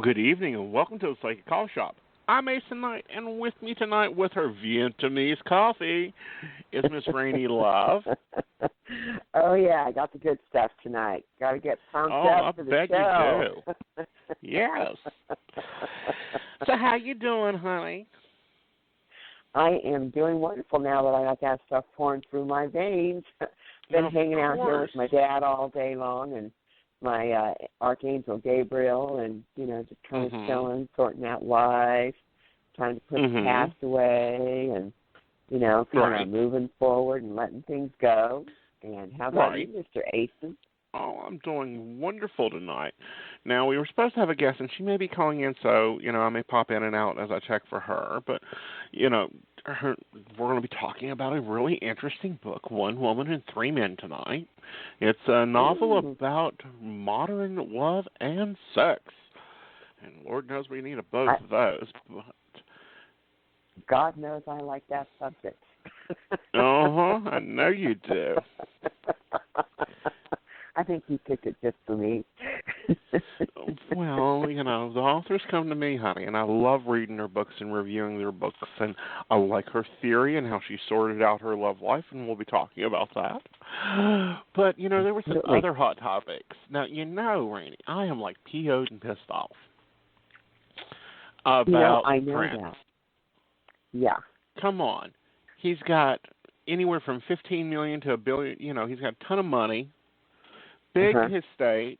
good evening and welcome to the Psychic Coffee Shop. I'm Aeson Knight, and with me tonight with her Vietnamese coffee is Miss Raine Love. Oh, yeah, I got the good stuff tonight. Got to get pumped up for the show. You do. Yes. So how you doing, honey? I am doing wonderful now that I got that stuff pouring through my veins. Been hanging out here with my dad all day long, and my Archangel Gabriel, and, just kind of chilling, sorting out life, trying to put the past away, and, kind of moving forward and letting things go. And how about you, Mr. Aeson? Oh, I'm doing wonderful tonight. Now, we were supposed to have a guest, and she may be calling in, so, I may pop in and out as I check for her. But, we're going to be talking about a really interesting book, One Woman and Three Men, tonight. It's a novel about modern love and sex. And Lord knows we need both of those. But God knows I like that subject. I know you do. I think you picked it just for me. Well, the authors come to me, honey, and I love reading their books and reviewing their books, and I like her theory and how she sorted out her love life, and we'll be talking about that. But, there were some other hot topics. Now, Rainey, I am like PO'd and pissed off about I know Prince. that. Yeah. Come on. He's got anywhere from $15 million to $1 billion. He's got a ton of money, big estate,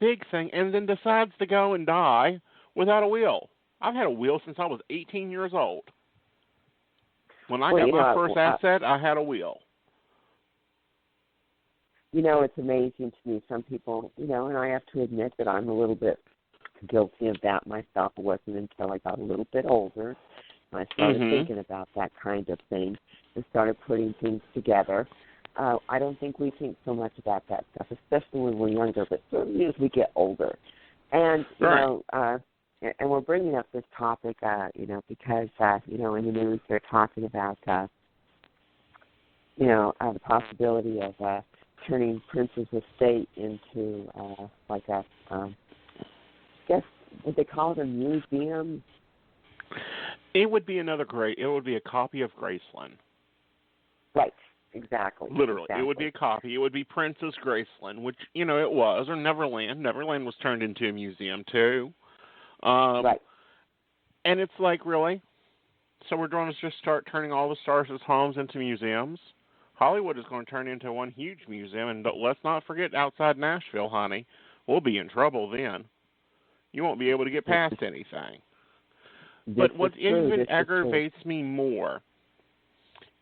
big thing, and then decides to go and die without a will. I've had a will since I was 18 years old. When I got my first asset, I had a will. It's amazing to me. Some people, and I have to admit that I'm a little bit guilty of that myself. It wasn't until I got a little bit older I started thinking about that kind of thing and started putting things together. I don't think we think so much about that stuff, especially when we're younger, but certainly as we get older. And, and we're bringing up this topic, because, in the news they're talking about, the possibility of turning Prince's estate into, I guess, would they call it a museum? It would be it would be a copy of Graceland. Right, exactly. Literally, exactly. It would be a copy. It would be Prince's Graceland, which, it was, or Neverland. Neverland was turned into a museum, too. Right. And it's like, really? So we're going to just start turning all the stars' homes into museums? Hollywood is going to turn into one huge museum, and let's not forget outside Nashville, honey. We'll be in trouble then. You won't be able to get past anything. But what even aggravates me more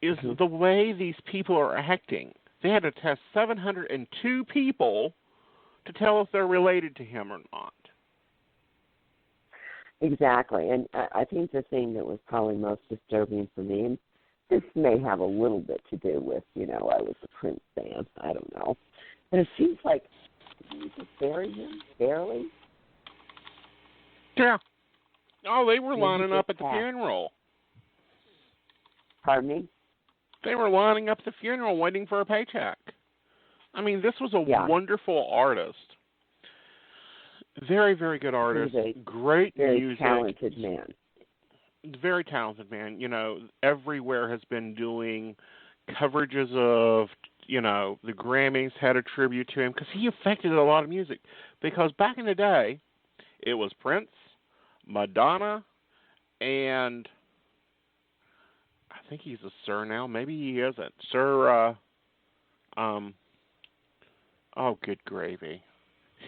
is the way these people are acting. They had to test 702 people to tell if they're related to him or not. Exactly. And I think the thing that was probably most disturbing for me, and this may have a little bit to do with, I was a Prince fan. I don't know. But it seems like, did you just bury him? Barely? Yeah. Oh, they were lining up at the funeral. Pardon me? They were lining up at the funeral waiting for a paycheck. I mean, this was a wonderful artist. Very, very good artist. Great very music. Very talented man. Very talented man. Everywhere has been doing coverages of, the Grammys had a tribute to him because he affected a lot of music. Because back in the day, it was Prince, Madonna, and I think he's a sir now. Maybe he isn't. Sir, oh, good gravy.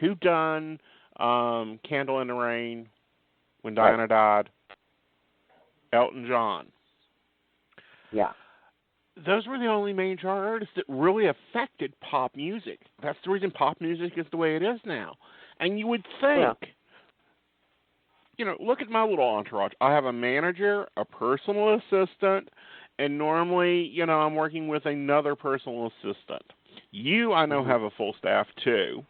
Who done Candle in the Rain when Diana died? Elton John. Yeah. Those were the only major artists that really affected pop music. That's the reason pop music is the way it is now. And you would think... Yeah. Look at my little entourage. I have a manager, a personal assistant, and normally, I'm working with another personal assistant. You, I know, have a full staff, too.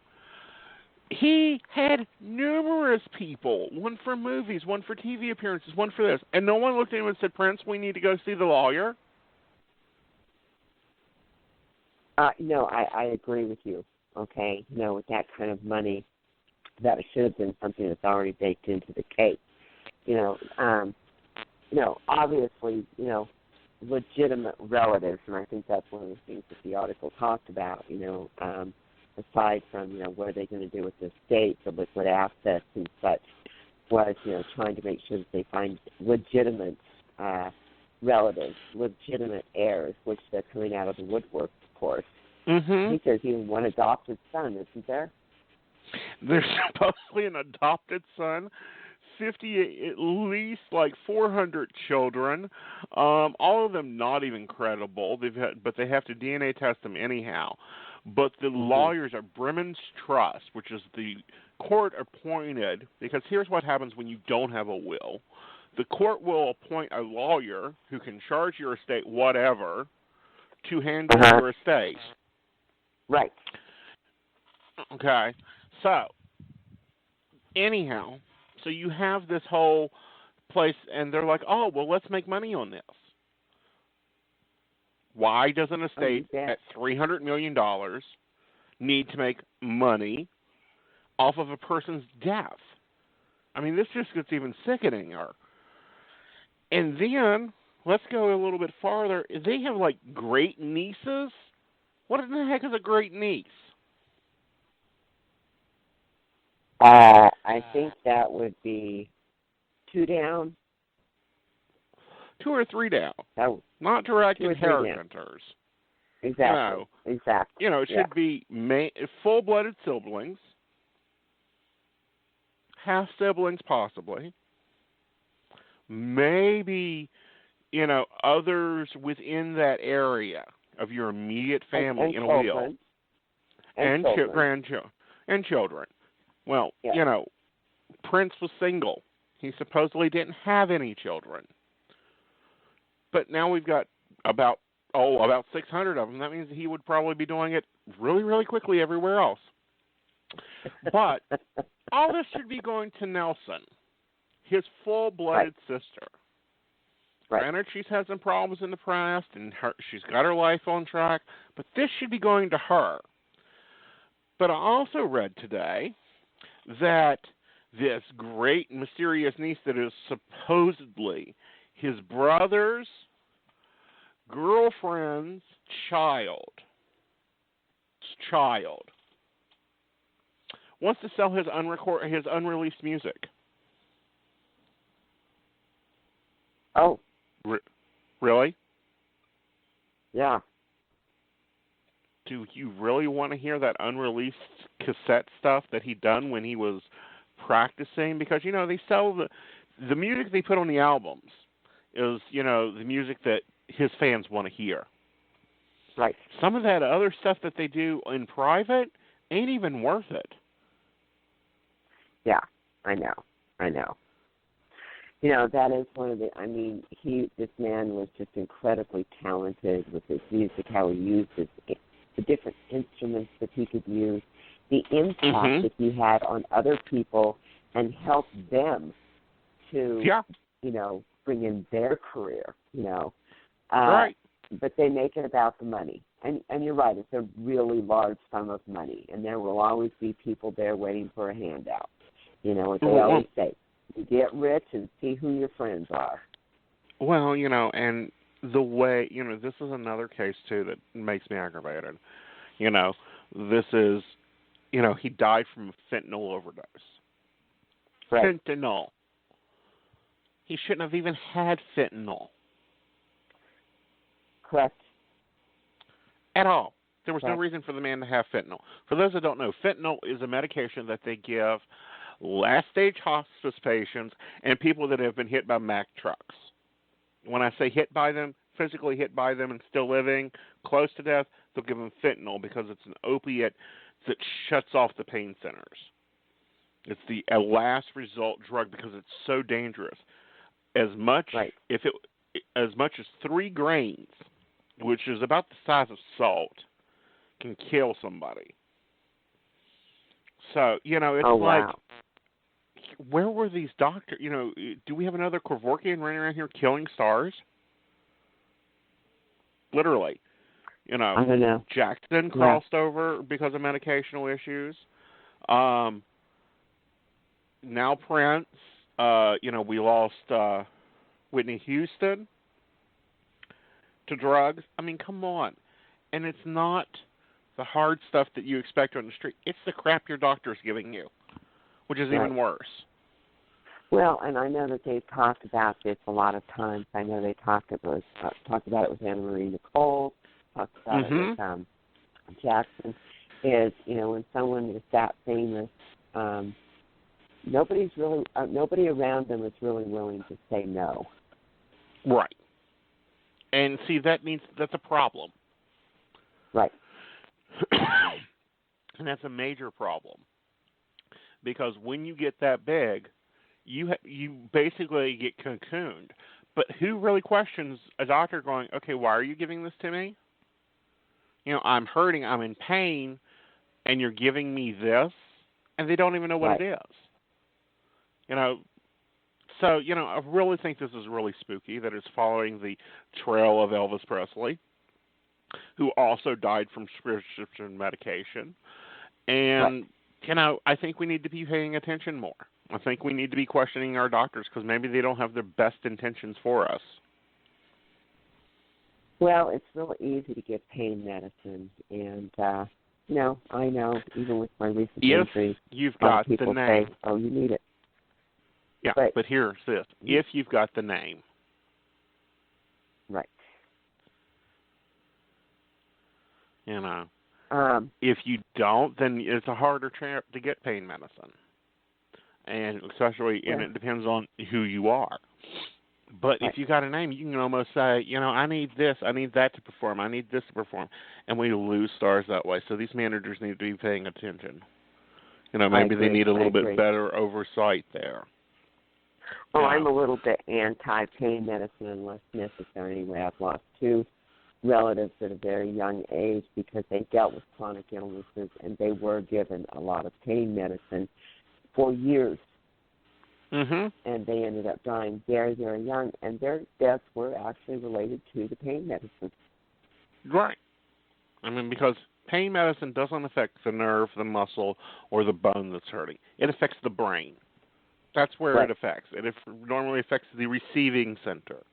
He had numerous people, one for movies, one for TV appearances, one for this. And no one looked at him and said, Prince, we need to go see the lawyer. No, I agree with you, okay? With that kind of money, that it should have been something that's already baked into the cake. Obviously, legitimate relatives, and I think that's one of the things that the article talked about, aside from, what are they going to do with the estate, the liquid assets and such, was, trying to make sure that they find legitimate relatives, legitimate heirs, which they're coming out of the woodwork, of course. Mm-hmm. I think there's even one adopted son, isn't there? There's supposedly an adopted son, 50, at least like 400 children, all of them not even credible. But they have to DNA test them anyhow. But the lawyers are Bremen's Trust, which is the court appointed, because here's what happens when you don't have a will. The court will appoint a lawyer who can charge your estate whatever to handle your estate. Right. Okay. So, anyhow, so you have this whole place, and they're like, oh, well, let's make money on this. Why does an estate at $300 million need to make money off of a person's death? I mean, this just gets even sickeninger. And then, let's go a little bit farther. They have, like, great nieces? What in the heck is a great niece? I think that would be 2 down. 2 or 3 down. Not direct two inheritors. Exactly. Exactly. It should be full-blooded siblings, half siblings possibly, maybe, others within that area of your immediate family in a will. And grandchildren. And children. Well, Prince was single. He supposedly didn't have any children. But now we've got about 600 of them. That means he would probably be doing it really, really quickly everywhere else. But all this should be going to Nelson, his full-blooded sister. Right. Granted, she's had some problems in the past, and she's got her life on track, but this should be going to her. But I also read today that this great mysterious niece that is supposedly his brother's girlfriend's child wants to sell his unreleased music. Oh. Really? Yeah. Do you really want to hear that unreleased cassette stuff that he done when he was practicing? Because, they sell the music they put on the albums is, the music that his fans want to hear. Right. Some of that other stuff that they do in private ain't even worth it. Yeah, I know. That is one of this man was just incredibly talented with his music, how he used the different instruments that he could use, the impact that he had on other people and help them to, bring in their career, Right. But they make it about the money. And you're right, it's a really large sum of money. And there will always be people there waiting for a handout. What they always say, you get rich and see who your friends are. Well, and the way, this is another case, too, that makes me aggravated. This is, he died from a fentanyl overdose. Right. Fentanyl. He shouldn't have even had fentanyl. Correct. At all. There was no reason for the man to have fentanyl. For those that don't know, fentanyl is a medication that they give last-stage hospice patients and people that have been hit by Mack trucks. When I say hit by them, physically hit by them and still living, close to death, they'll give them fentanyl because it's an opiate that shuts off the pain centers. It's a last result drug because it's so dangerous. As much as 3 grains, which is about the size of salt, can kill somebody. So, it's like, where were these doctors? Do we have another Kevorkian running around here killing stars? Literally. I don't know. Jackson crossed over because of medicational issues. now Prince. We lost Whitney Houston to drugs. I mean, come on. And it's not the hard stuff that you expect on the street. It's the crap your doctor's giving you, which is even worse. Well, and I know that they've talked about this a lot of times. I know they talked about it with Anna Marie Nicole, talked about it with Jackson. Is, when someone is that famous, nobody around them is really willing to say no. Right. And see, that's a problem. Right. And that's a major problem. Because when you get that big, you basically get cocooned. But who really questions a doctor going, okay, why are you giving this to me? I'm hurting, I'm in pain, and you're giving me this? And they don't even know what it is. So, I really think this is really spooky that it's following the trail of Elvis Presley, who also died from prescription medication. And, I think we need to be paying attention more. I think we need to be questioning our doctors because maybe they don't have their best intentions for us. Well, it's really easy to get pain medicine. And, I know, even with my recent injury, you've got people the name. say, oh, you need it. Yeah, but here's this. If you've got the name. Right. If you don't, then it's a harder to get pain medicine. And especially, and it depends on who you are. But if you got a name, you can almost say, I need this, I need that to perform, I need this to perform. And we lose stars that way. So these managers need to be paying attention. Maybe they need a little bit better oversight there. Well, I'm a little bit anti-pain medicine unless necessary. Anyway, I've lost 2 relatives at a very young age because they dealt with chronic illnesses and they were given a lot of pain medicine for years. And they ended up dying very, very young, and their deaths were actually related to the pain medicine. Right. I mean, because pain medicine doesn't affect the nerve, the muscle, or the bone that's hurting. It affects the brain. That's where it affects. It normally affects the receiving center.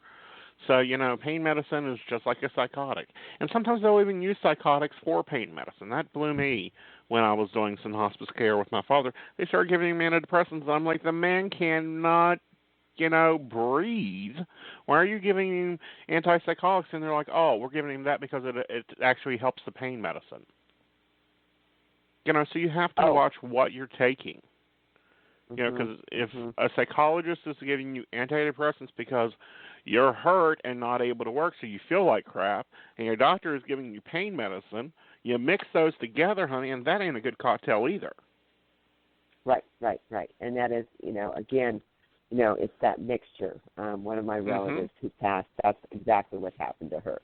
So, pain medicine is just like a psychotic. And sometimes they'll even use psychotics for pain medicine. That blew me when I was doing some hospice care with my father. They started giving him antidepressants, and I'm like, the man cannot, breathe. Why are you giving him antipsychotics? And they're like, oh, we're giving him that because it actually helps the pain medicine. So you have to watch what you're taking. Because if a psychologist is giving you antidepressants because you're hurt and not able to work, so you feel like crap, and your doctor is giving you pain medicine, you mix those together, honey, and that ain't a good cocktail either. Right. And that is, again, it's that mixture. One of my relatives who passed, that's exactly what happened to her.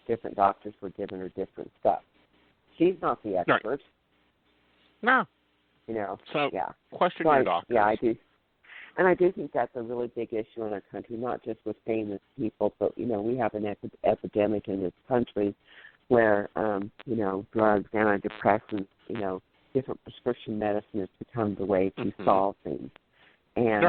Different doctors were giving her different stuff. She's not the expert. Right. No. So, question your doctor. Yeah, I do. And I do think that's a really big issue in our country, not just with famous people, but, we have an epidemic in this country where, drugs, antidepressants, different prescription medicine has become the way to solve things. And,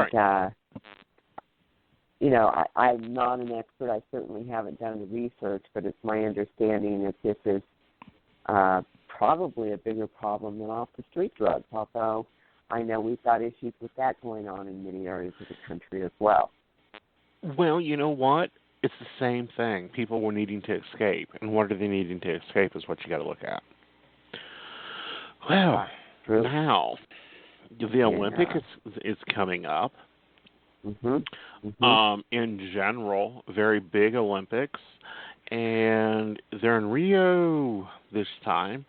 I'm not an expert. I certainly haven't done the research, but it's my understanding that this is probably a bigger problem than off-the-street drugs, although I know we've got issues with that going on in many areas of the country as well. Well, you know what? It's the same thing. People were needing to escape, and what are they needing to escape is what you got to look at. Well, now, the Olympics is coming up. In general, very big Olympics, and they're in Rio this time.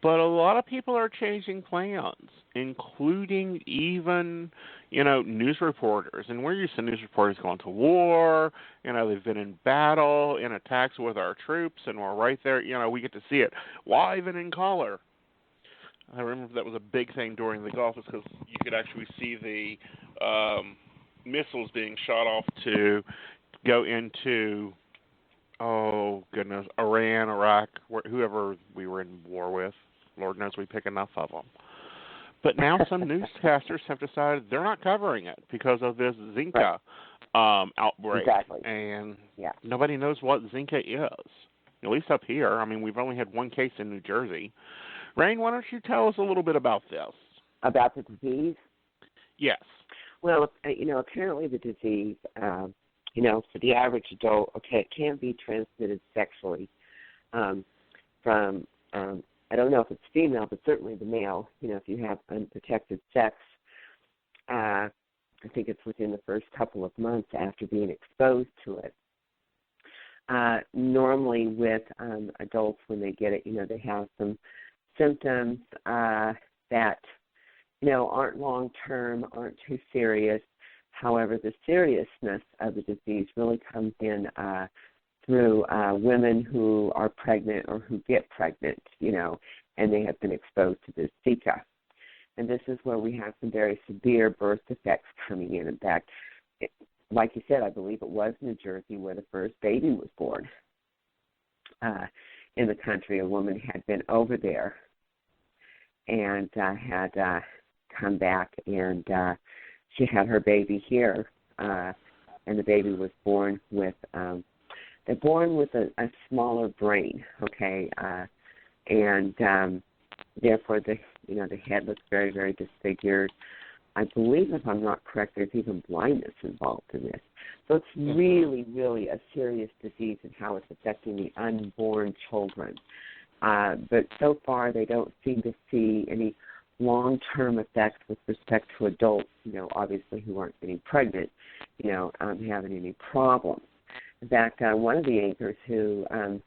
But a lot of people are changing plans, including even, news reporters. And we're used to news reporters going to war. They've been in battle, in attacks with our troops, and we're right there. We get to see it live and in color. I remember that was a big thing during the Gulf, is because you could actually see the missiles being shot off to go into, oh, goodness, Iran, Iraq, whoever we were in war with. Lord knows we pick enough of them. But now some newscasters have decided they're not covering it because of this Zika outbreak. Exactly. And nobody knows what Zika is, at least up here. I mean, we've only had one case in New Jersey. Raine, why don't you tell us a little bit about this? About the disease? Yes. Well, apparently the disease, for the average adult, it can be transmitted sexually from, I don't know if it's female, but certainly the male, if you have unprotected sex, I think it's within the first couple of months after being exposed to it. Normally with adults, when they get it, they have some symptoms that, aren't long-term, aren't too serious. However, the seriousness of the disease really comes in through women who are pregnant or who get pregnant, and they have been exposed to this Zika. And this is where we have some very severe birth defects coming in. In fact, like you said, I believe it was New Jersey where the first baby was born in the country. A woman had been over there and had come back, and she had her baby here, and the baby was born with they're born with a smaller brain, and therefore the head looks very, very disfigured. I believe, if I'm not correct, there's even blindness involved in this. So it's really, really a serious disease and how it's affecting the unborn children. But so far they don't seem to see any long-term effects with respect to adults, obviously who aren't getting pregnant, having any problems. In fact, one of the anchors who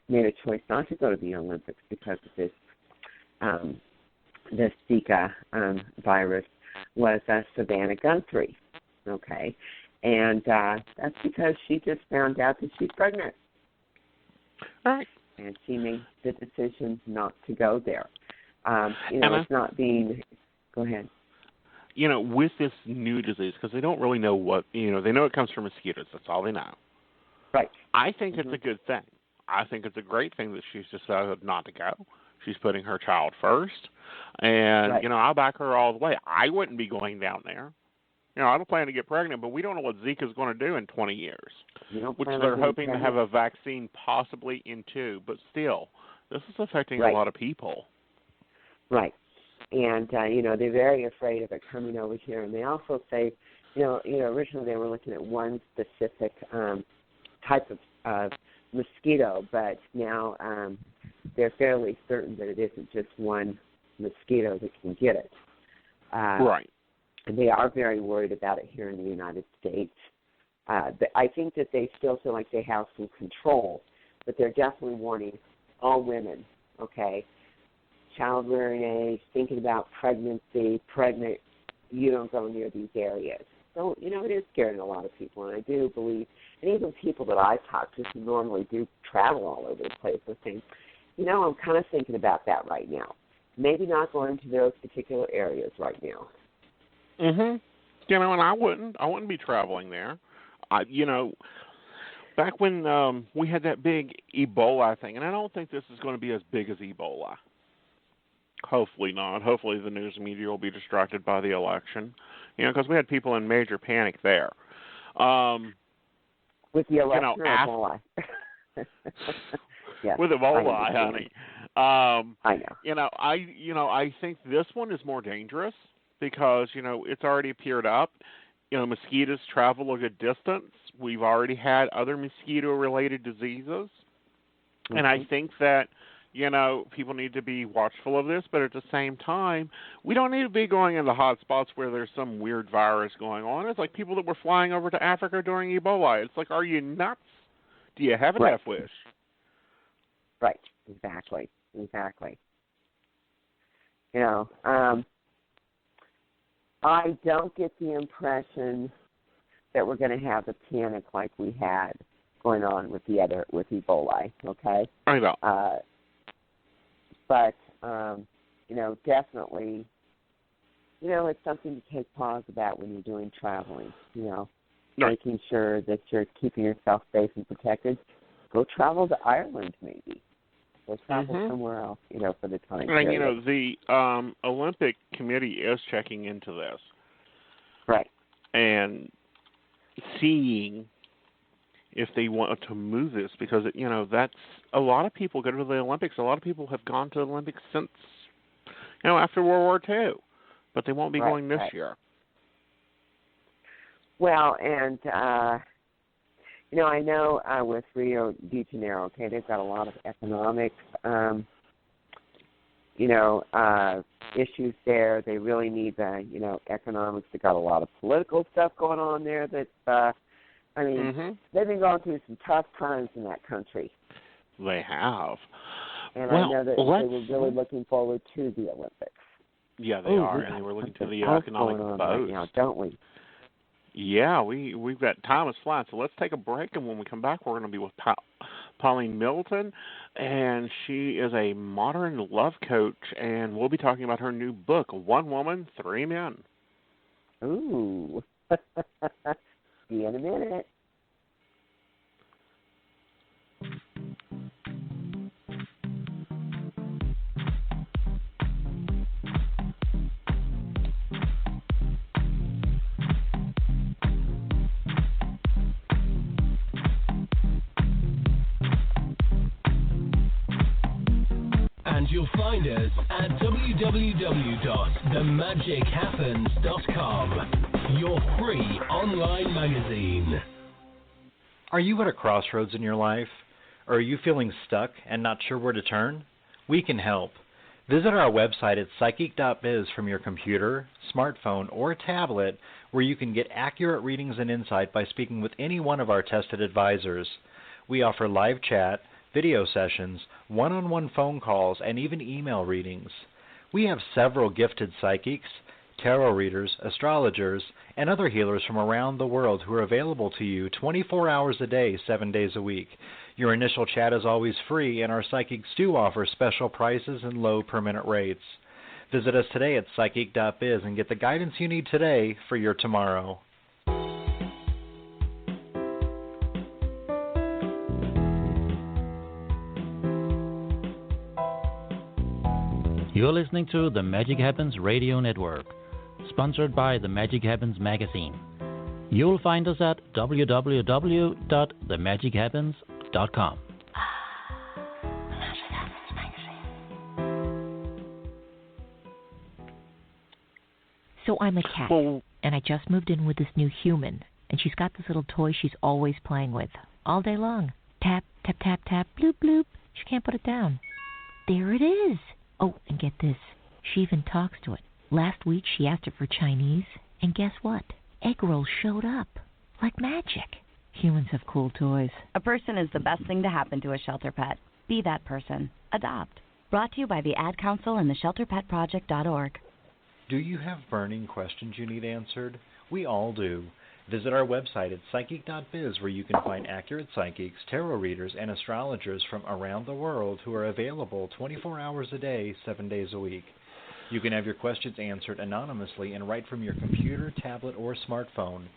made a choice not to go to the Olympics because of this Zika virus was Savannah Guthrie, and that's because she just found out that she's pregnant. Right. And she made the decision not to go there. It's not being. Go ahead. With this new disease, because they don't really know what, they know it comes from mosquitoes. That's all they know. Right. I think it's a good thing. I think it's a great thing that she's decided not to go. She's putting her child first. And, I'll back her all the way. I wouldn't be going down there. I don't plan to get pregnant, but we don't know what Zika is going to do in 20 years, which they're hoping to have a vaccine possibly in 2. But still, this is affecting a lot of people. Right. And, they're very afraid of it coming over here. And they also say, originally they were looking at one specific type of mosquito, but now they're fairly certain that it isn't just one mosquito that can get it. Right. And they are very worried about it here in the United States. But I think that they still feel like they have some control, but they're definitely warning all women, childbearing age, thinking about pregnancy, pregnant, you don't go near these areas. So, it is scaring a lot of people, and I do believe, and even people that I talk to who normally do travel all over the place are saying, I'm kind of thinking about that right now. Maybe not going to those particular areas right now. And I wouldn't be traveling there. Back when we had that big Ebola thing, and I don't think this is going to be as big as Ebola. Hopefully not. Hopefully the news media will be distracted by the election, because we had people in major panic there. With the election or Ebola? Yes, with Ebola, honey. I know. I think this one is more dangerous because, it's already appeared up. Mosquitoes travel a good distance. We've already had other mosquito-related diseases. And I think that, people need to be watchful of this, but at the same time, we don't need to be going into hot spots where there's some weird virus going on. It's like people that were flying over to Africa during Ebola. It's like, are you nuts? Do you have a death wish? Right, exactly. I don't get the impression that we're going to have a panic like we had going on with Ebola, I know. But, definitely, it's something to take pause about when you're doing traveling, making sure that you're keeping yourself safe and protected. Go travel to Ireland, maybe. So travel somewhere else, for the time And, period. the Olympic Committee is checking into this. Right. And seeing if they want to move this, because, that's a lot of people go to the Olympics. A lot of people have gone to the Olympics since, after World War II. But they won't be going this year. Well, and, I know with Rio de Janeiro, okay, they've got a lot of economic, issues there. They really need the, economics. They've got a lot of political stuff going on there that, they've been going through some tough times in that country. They have. And I know that they were really looking forward to the Olympics. Yeah, they are, and they were looking to the economic boost. Right now, don't we? Yeah, we've got time is flying, so let's take a break, and when we come back, we're going to be with Pouline Middleton, and she is a modern love coach, and we'll be talking about her new book, One Woman, Three Men. Ooh. See you in a minute. And you'll find us at www.themagichappens.com, your free online magazine. Are you at a crossroads in your life? Or are you feeling stuck and not sure where to turn? We can help. Visit our website at psychic.biz from your computer, smartphone, or tablet, where you can get accurate readings and insight by speaking with any one of our tested advisors. We offer live chat, video sessions, one-on-one phone calls, and even email readings. We have several gifted psychics, tarot readers, astrologers, and other healers from around the world who are available to you 24 hours a day, 7 days a week. Your initial chat is always free, and our psychics do offer special prices and low per-minute rates. Visit us today at psychic.biz and get the guidance you need today for your tomorrow. You're listening to the Magic Happens Radio Network, sponsored by the Magic Happens magazine. You'll find us at www.themagichappens.com. So I'm a cat, and I just moved in with this new human, and she's got this little toy she's always playing with, all day long. Tap, tap, tap, tap, bloop, bloop. She can't put it down. There it is. Oh, and get this. She even talks to it. Last week she asked it for Chinese, and guess what? Egg rolls showed up. Like magic. Humans have cool toys. A person is the best thing to happen to a shelter pet. Be that person. Adopt. Brought to you by the Ad Council and the ShelterPetProject.org. Do you have burning questions you need answered? We all do. Visit our website at psychic.biz, where you can find accurate psychics, tarot readers, and astrologers from around the world who are available 24 hours a day, 7 days a week. You can have your questions answered anonymously and right from your computer, tablet, or smartphone.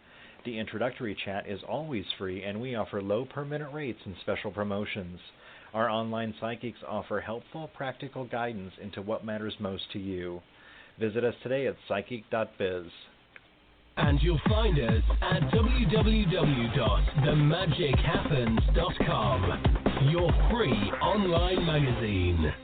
The introductory chat is always free, and we offer low per-minute rates and special promotions. Our online psychics offer helpful, practical guidance into what matters most to you. Visit us today at psychic.biz. And you'll find us at www.themagichappens.com, your free online magazine.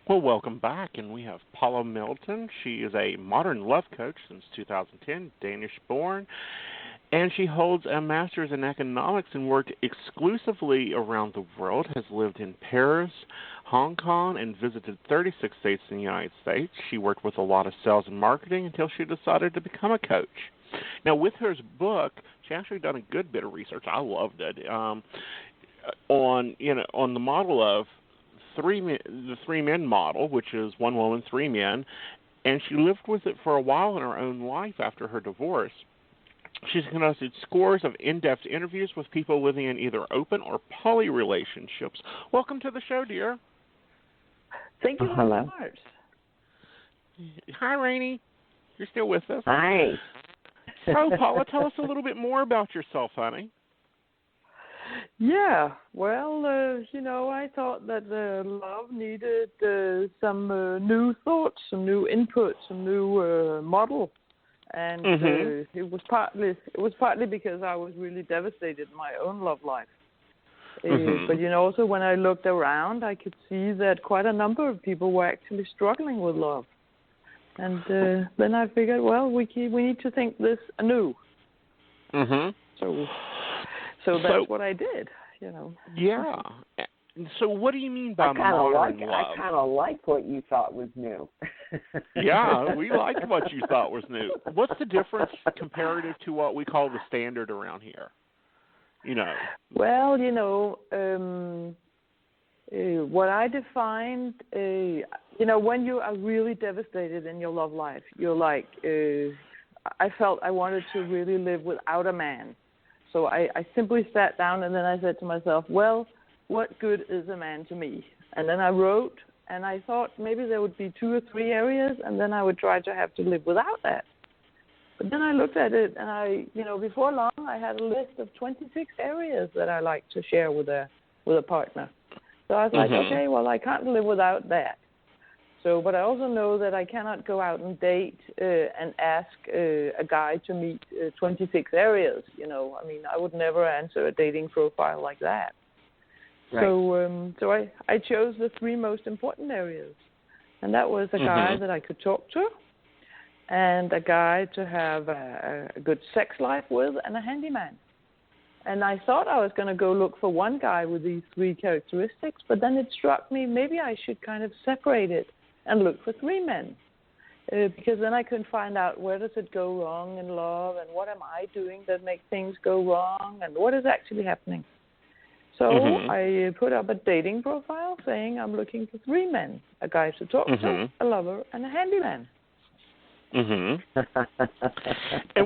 Well, welcome back, and we have Pouline Middleton. She is a modern love coach since 2010, Danish-born, and she holds a master's in economics and worked exclusively around the world, has lived in Paris, Hong Kong, and visited 36 states in the United States. She worked with a lot of sales and marketing until she decided to become a coach. Now, with her book, she actually done a good bit of research. I loved it, on the model of the three men model, which is one woman, three men, and she lived with it for a while in her own life after her divorce. She's conducted scores of in-depth interviews with people living in either open or poly relationships. Welcome to the show, dear. Thank you very much. Hi, Raine. You're still with us? Hi. So, Paula, tell us a little bit more about yourself, honey. Yeah, well, I thought that love needed some new thoughts, some new input, some new model, and it was partly because I was really devastated in my own love life. But also when I looked around, I could see that quite a number of people were actually struggling with love, and then I figured, well, we need to think this anew. So that's what I did, Yeah. So what do you mean by modern love? I kind of like what you thought was new. Yeah, we liked what you thought was new. What's the difference comparative to what we call the standard around here? Well, what I defined, when you are really devastated in your love life, you're like, I felt I wanted to really live without a man. So I simply sat down and then I said to myself, well, what good is a man to me? And then I wrote, and I thought maybe there would be 2 or 3 areas, and then I would try to have to live without that. But then I looked at it, and before long, I had a list of 26 areas that I like to share with a partner. So I was like, okay, well, I can't live without that. So, but I also know that I cannot go out and date and ask a guy to meet 26 areas. I would never answer a dating profile like that. Right. So I chose the 3 most important areas, and that was a guy that I could talk to, and a guy to have a good sex life with, and a handyman. And I thought I was going to go look for one guy with these 3 characteristics, but then it struck me maybe I should kind of separate it and look for 3 men, because then I can find out where does it go wrong in love, and what am I doing that makes things go wrong, and what is actually happening. So I put up a dating profile saying I'm looking for 3 men, a guy to talk to, a lover, and a handyman. And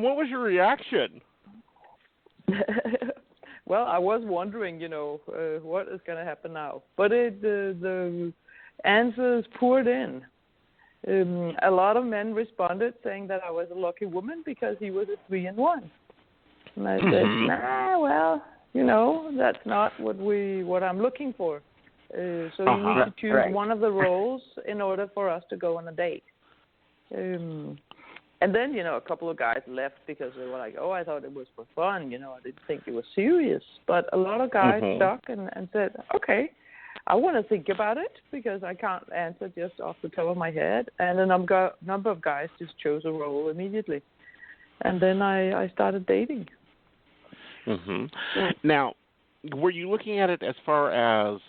what was your reaction? Well, I was wondering, what is going to happen now. But the answers poured in. A lot of men responded saying that I was a lucky woman because he was a 3-in-1. And I said, nah, well, that's not what I'm looking for. So you need to choose one of the roles in order for us to go on a date. And then, a couple of guys left because they were like, oh, I thought it was for fun. I didn't think it was serious. But a lot of guys stuck and said, okay, I want to think about it because I can't answer just off the top of my head. And a number of guys just chose a role immediately. And then I started dating. Now, were you looking at it as far as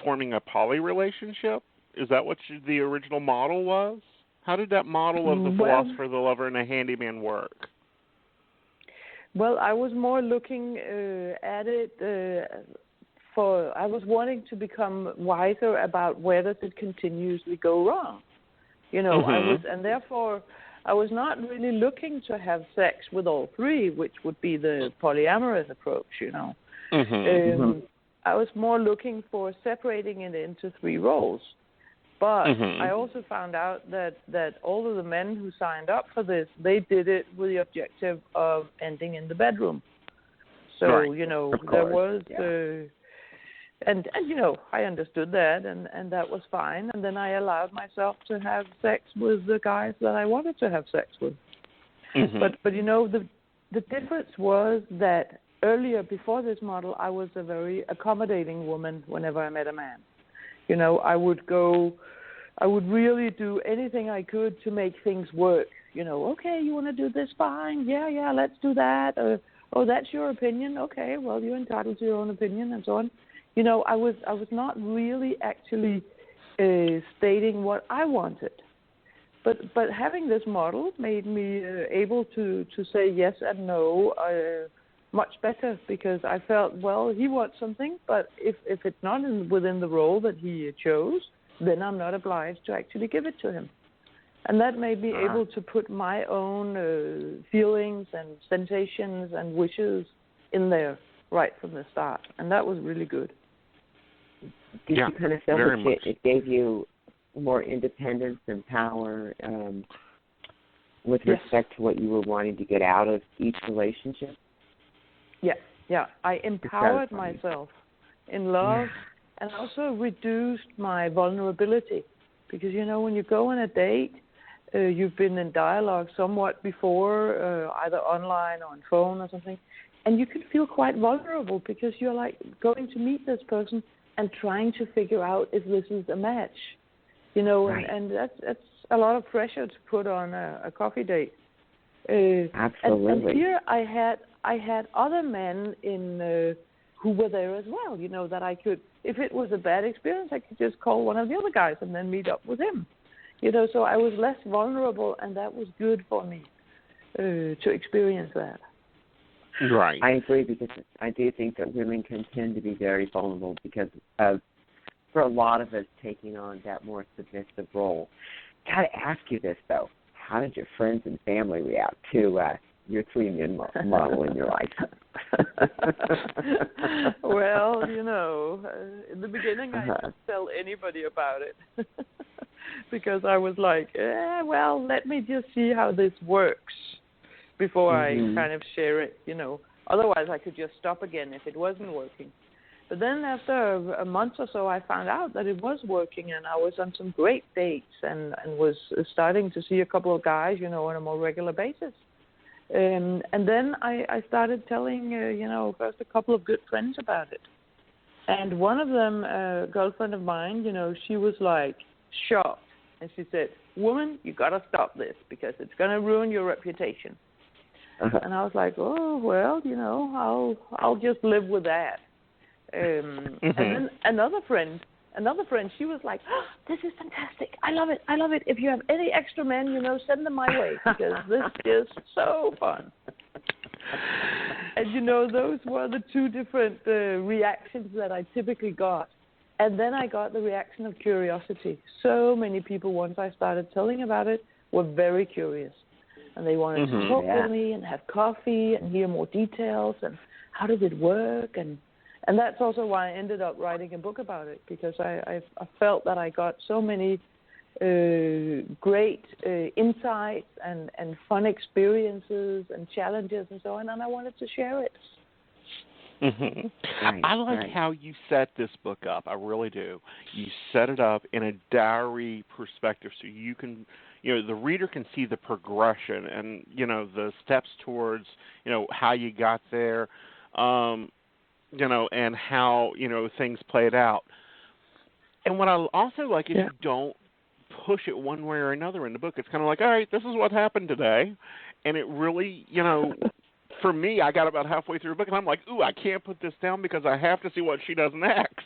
forming a poly relationship? Is that what the original model was? How did that model of the philosopher, the lover, and the handyman work? Well, I was more looking at it I was wanting to become wiser about where does it continuously go wrong. And therefore I was not really looking to have sex with all 3, which would be the polyamorous approach, I was more looking for separating it into 3 roles. But I also found out that all of the men who signed up for this, they did it with the objective of ending in the bedroom. So, there was... And I understood that, and that was fine. And then I allowed myself to have sex with the guys that I wanted to have sex with. But the difference was that earlier, before this model, I was a very accommodating woman whenever I met a man. I would really do anything I could to make things work. Okay, you want to do this? Fine. Yeah, let's do that. Oh, that's your opinion. Okay, well, you're entitled to your own opinion and so on. I was not really actually stating what I wanted. But having this model made me able to say yes and no much better, because I felt, well, he wants something, but if it's not within the role that he chose, then I'm not obliged to actually give it to him. And that made me able to put my own feelings and sensations and wishes in there right from the start. And that was really good. Did you kind of feel that it gave you more independence and power with respect to what you were wanting to get out of each relationship? Yeah. I empowered myself in love and also reduced my vulnerability. Because, when you go on a date, you've been in dialogue somewhat before, either online or on phone or something, and you can feel quite vulnerable because you're like going to meet this person and trying to figure out if this is a match, and that's a lot of pressure to put on a coffee date. Absolutely. And here I had other men who were there as well, that I could, if it was a bad experience, I could just call one of the other guys and then meet up with him. So I was less vulnerable, and that was good for me to experience that. Right. I agree, because I do think that women can tend to be very vulnerable because of, for a lot of us, taking on that more submissive role. Got to ask you this, though. How did your friends and family react to your 3-man model in your life? Well, in the beginning I didn't tell anybody about it because I was like, let me just see how this works before I kind of share it, Otherwise I could just stop again if it wasn't working. But then after a month or so, I found out that it was working, and I was on some great dates and was starting to see a couple of guys, on a more regular basis. And then I started telling, first a couple of good friends about it. And one of them, a girlfriend of mine, she was like shocked. And she said, "Woman, you got to stop this because it's going to ruin your reputation." And I was like, "Oh, well, I'll just live with that." And then another friend, she was like, "Oh, this is fantastic. I love it. If you have any extra men, send them my way because this is so fun." And, those were the two different reactions that I typically got. And then I got the reaction of curiosity. So many people, once I started telling about it, were very curious. And they wanted to talk with me and have coffee and hear more details and how does it work. And that's also why I ended up writing a book about it, because I felt that I got so many great insights and fun experiences and challenges and so on, and I wanted to share it. Right, I like how you set this book up. I really do. You set it up in a diary perspective so you can, the reader can see the progression and, the steps towards, how you got there, and how, things played out. And what I also like is you don't push it one way or another in the book. It's kind of like, all right, this is what happened today. And it really, for me, I got about halfway through the book, and I'm like, ooh, I can't put this down because I have to see what she does next.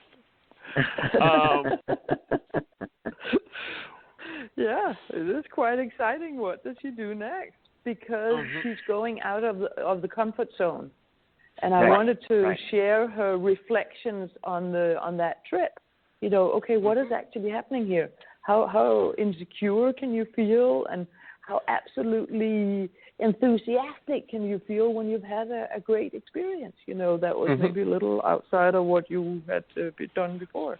Yeah, it is quite exciting. What does she do next? Because she's going out of the comfort zone. And I wanted to share her reflections on that trip. Okay, what is actually happening here? How insecure can you feel, and how absolutely enthusiastic can you feel when you've had a great experience? That was maybe a little outside of what you had done before.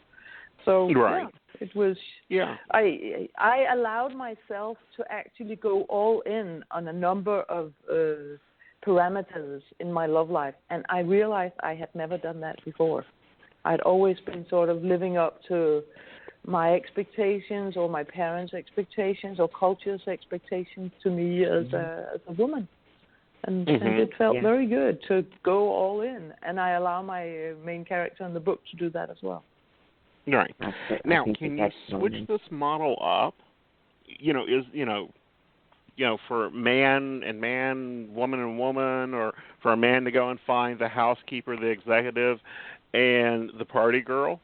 So it was. Yeah, I allowed myself to actually go all in on a number of parameters in my love life, and I realized I had never done that before. I'd always been sort of living up to my expectations or my parents' expectations or culture's expectations to me as a woman. And it felt very good to go all in, and I allow my main character in the book to do that as well. Right. Now, can you switch this model up? For man and man, woman and woman, or for a man to go and find the housekeeper, the executive, and the party girl?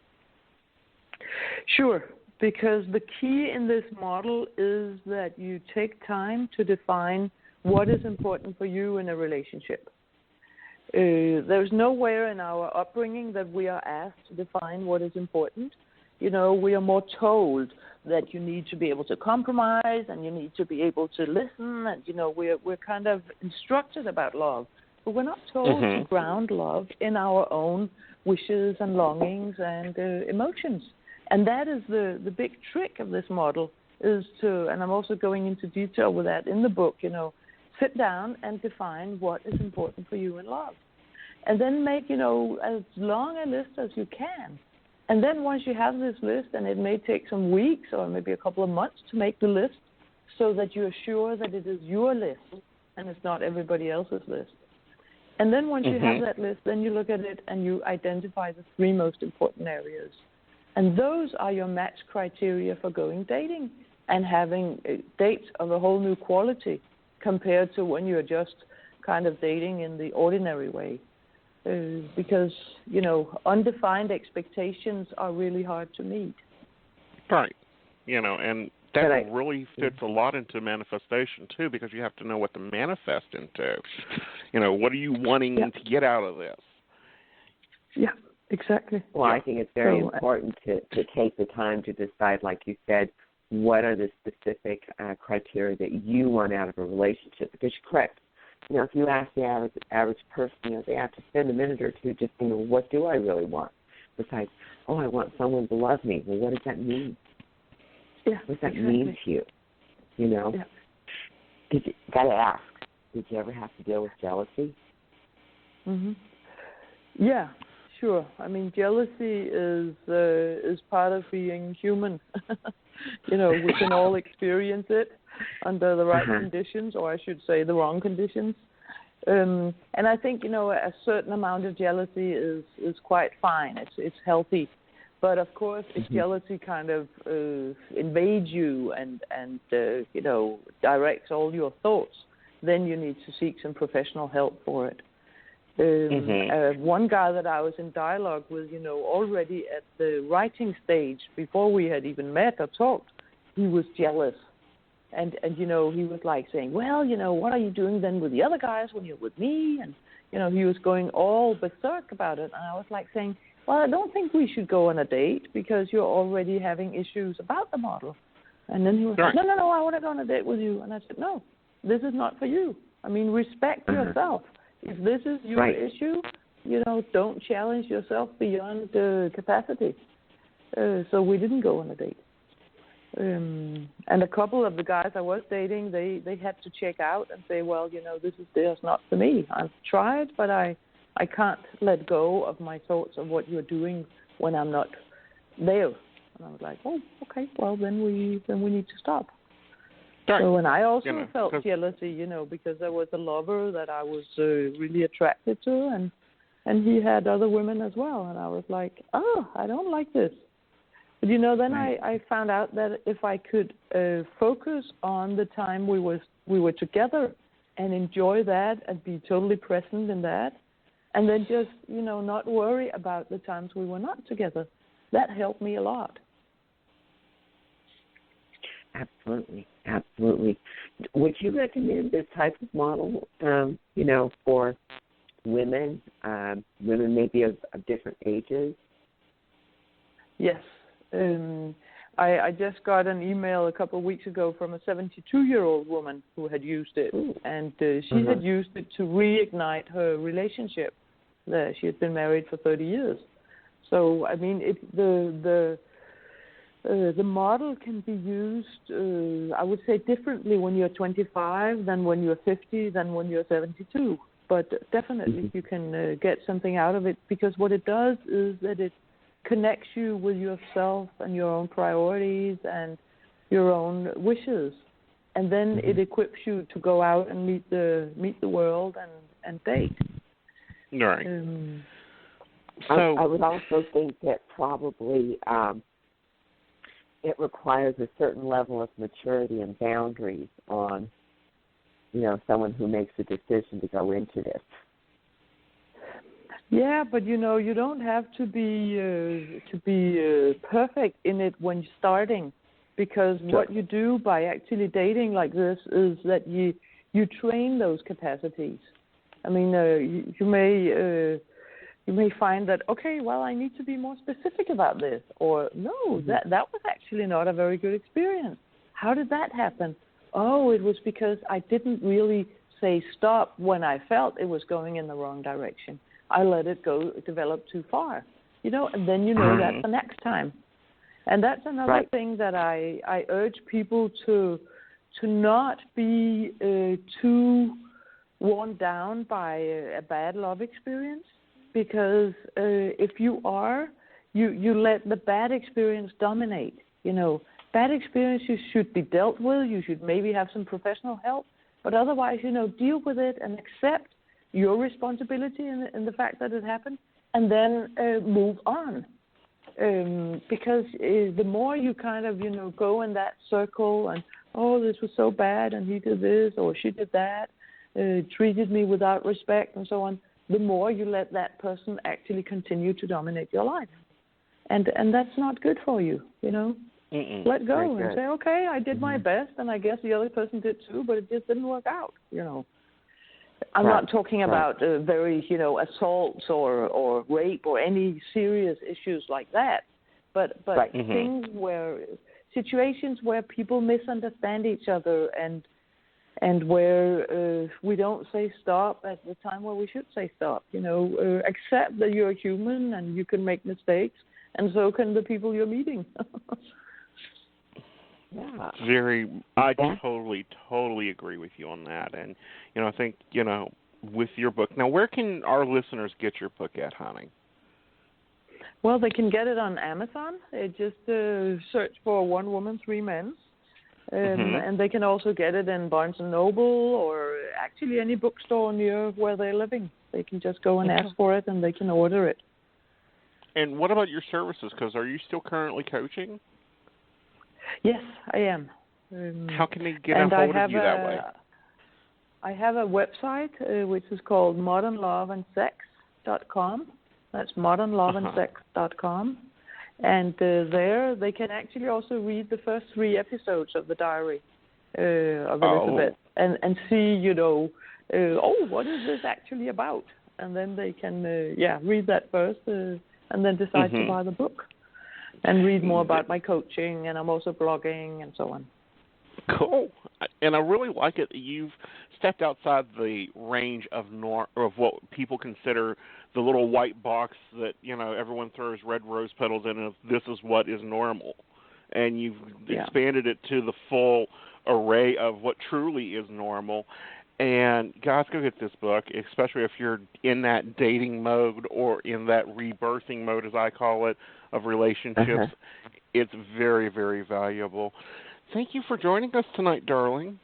Sure, because the key in this model is that you take time to define what is important for you in a relationship. There's nowhere in our upbringing that we are asked to define what is important. We are more told that you need to be able to compromise and you need to be able to listen, and we're kind of instructed about love, but we're not told to ground love in our own wishes and longings and emotions. And that is the big trick of this model, is to, and I'm also going into detail with that in the book, sit down and define what is important for you in love. And then make, as long a list as you can. And then once you have this list, and it may take some weeks or maybe a couple of months to make the list, so that you're sure that it is your list and it's not everybody else's list. And then once you have that list, then you look at it and you identify the 3 most important areas. And those are your match criteria for going dating and having dates of a whole new quality compared to when you're just kind of dating in the ordinary way. Because, undefined expectations are really hard to meet. Right. And that really fits a lot into manifestation, too, because you have to know what to manifest into. What are you wanting to get out of this? Yeah, exactly. Well, I think it's very important to take the time to decide, like you said, what are the specific criteria that you want out of a relationship. Because you're correct. If you ask the average person, they have to spend a minute or two just thinking, what do I really want? Besides, I want someone to love me. Well, what does that mean? Yeah, what does that mean to you? Yeah. Got to ask, did you ever have to deal with jealousy? Yeah, sure. I mean, jealousy is part of being human. We can all experience it under the right conditions, or I should say the wrong conditions. And I think, a certain amount of jealousy is quite fine. It's healthy. But, of course, if jealousy kind of invades you and directs all your thoughts, then you need to seek some professional help for it. One guy that I was in dialogue with, already at the writing stage, before we had even met or talked, he was jealous. And he was like saying, well, what are you doing then with the other guys when you're with me? And, he was going all berserk about it. And I was like saying, well, I don't think we should go on a date because you're already having issues about the model. And then he was like, no, I want to go on a date with you. And I said, no, this is not for you. I mean, respect yourself. If this is your issue, don't challenge yourself beyond capacity. So we didn't go on a date. And a couple of the guys I was dating, they had to check out and say, well, this is not for me. I've tried, but I can't let go of my thoughts of what you're doing when I'm not there. And I was like, oh, okay, well, then we need to stop. Right. So, and I also felt jealousy, because there was a lover that I was really attracted to, and he had other women as well. And I was like, oh, I don't like this. But, then I found out that if I could focus on the time we were together and enjoy that and be totally present in that, and then just, not worry about the times we were not together, that helped me a lot. Absolutely. Would you recommend this type of model, for women maybe of different ages? Yes. I just got an email a couple of weeks ago from a 72-year-old woman who had used it, and she had used it to reignite her relationship. She had been married for 30 years. So, I mean, the model can be used, I would say, differently when you're 25 than when you're 50 than when you're 72. But definitely you can get something out of it, because what it does is that it connects you with yourself and your own priorities and your own wishes. And then it equips you to go out and meet the world and date. Right. So I would also think that probably it requires a certain level of maturity and boundaries on, someone who makes a decision to go into this. Yeah, but you don't have to be perfect in it when you're starting, because what you do by actually dating like this is that you train those capacities. I mean, you may you may find that, okay, well, I need to be more specific about this. Or, no, that was actually not a very good experience. How did that happen? Oh, it was because I didn't really say stop when I felt it was going in the wrong direction. I let it develop too far, and then you know that for next time. And that's another thing that I urge people to not be too worn down by a bad love experience, because if you are, you let the bad experience dominate. Bad experiences should be dealt with. You should maybe have some professional help, but otherwise, deal with it and accept your responsibility in the fact that it happened, and then move on. Because the more you kind of, go in that circle and, oh, this was so bad and he did this or she did that, treated me without respect and so on, the more you let that person actually continue to dominate your life. And that's not good for you, Let go and say, okay, I did my best, and I guess the other person did too, but it just didn't work out, I'm not talking about very, assaults or rape or any serious issues like that, but things situations where people misunderstand each other and where we don't say stop at the time where we should say stop. Accept that you're human and you can make mistakes, and so can the people you're meeting. I totally agree with you on that. And, I think, with your book. Now, where can our listeners get your book at, honey? Well, they can get it on Amazon. Just search for One Woman, Three Men. And they can also get it in Barnes & Noble or actually any bookstore near where they're living. They can just go and ask for it, and they can order it. And what about your services? Because are you still currently coaching? Yes, I am. How can they get a hold of you that way? I have a website which is called modernloveandsex.com. That's modernloveandsex.com. And there they can actually also read the first 3 episodes of the diary of Elizabeth and see, what is this actually about? And then they can, read that first and then decide to buy the book and read more about my coaching. And I'm also blogging and so on. Cool. And I really like it that you've stepped outside the range of what people consider the little white box that, everyone throws red rose petals in, and this is what is normal. And you've expanded it to the full array of what truly is normal. And guys, go get this book, especially if you're in that dating mode or in that rebirthing mode, as I call it, of relationships. It's very, very valuable. Thank you for joining us tonight, darling.